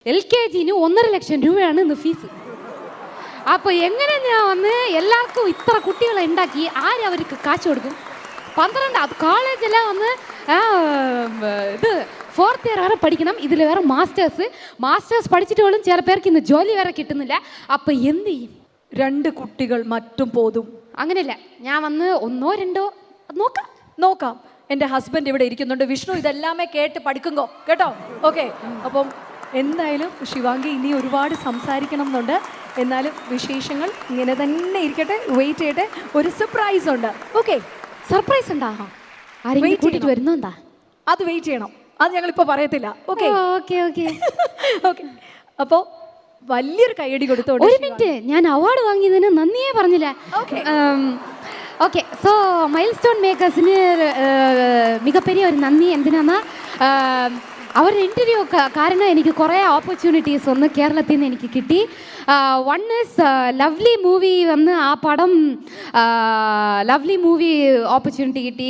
LKG-ന് 1.5 ലക്ഷം രൂപയാണ് ഇന്ന് ഫീസ്. അപ്പോൾ എങ്ങനെ ഞാൻ വന്ന് എല്ലാവർക്കും ഇത്ര കുട്ടികളെ ഉണ്ടാക്കി ആരവർക്ക് കാശ് കൊടുക്കും? 12 അത് കോളേജെല്ലാം വന്ന് ഇത് 4th ഇയർ വരെ പഠിക്കണം. ഇതിൽ വേറെ മാസ്റ്റേഴ്സ് പഠിച്ചിട്ട് പോലും ചില പേർക്ക് ഇന്ന് ജോലി വരെ കിട്ടുന്നില്ല. അപ്പം എന്ത് ചെയ്യും? 2 കുട്ടികൾ മറ്റും പോതും. അങ്ങനെയല്ല, ഞാൻ വന്ന് 1 2 നോക്കാം. എൻ്റെ ഹസ്ബൻഡ് ഇവിടെ ഇരിക്കുന്നുണ്ട്. വിഷ്ണു ഇതെല്ലാമേ കേട്ട് പഠിക്കുങ്കോ കേട്ടോ. ഓക്കെ, അപ്പം എന്തായാലും ശിവാംഗി ഇനി ഒരുപാട് സംസാരിക്കണം എന്നുണ്ട്. എന്നാലും വിശേഷങ്ങൾ ഇങ്ങനെ തന്നെ ഇരിക്കട്ടെ, വെയിറ്റ് ചെയ്യട്ടെ. ഒരു സർപ്രൈസ് ഉണ്ട്. ഓക്കെ, സർപ്രൈസ് ഉണ്ടാ? ആരെങ്കിലും കൂട്ടിട്ട് വരുന്നോണ്ടാ? അത് വെയിറ്റ് ചെയ്യണം, അത് ഞങ്ങളിപ്പോൾ പറയത്തില്ല. Okay okay okay okay. അപ്പോൾ വലിയൊരു കൈയടി കൊടുത്തോണ്ട്. ഒരു മിനിറ്റ്, ഞാൻ അവാർഡ് വാങ്ങിയതിന് നന്ദിയേ പറഞ്ഞില്ല. ഓക്കെ, സോ മൈൽ സ്റ്റോൺ മേക്കേഴ്സിന് മികപ്പെരിയ ഒരു നന്ദി. എന്തിനാ അവരുടെ ഇൻ്റർവ്യൂ കാരണം എനിക്ക് കുറേ ഓപ്പർച്യൂണിറ്റീസ് ഒന്ന് കേരളത്തിൽ നിന്ന് എനിക്ക് കിട്ടി. വൺ ഈസ് ലവ്ലി മൂവി വന്ന് ആ പടം ലവ്ലി മൂവി ഓപ്പർച്യൂണിറ്റി കിട്ടി.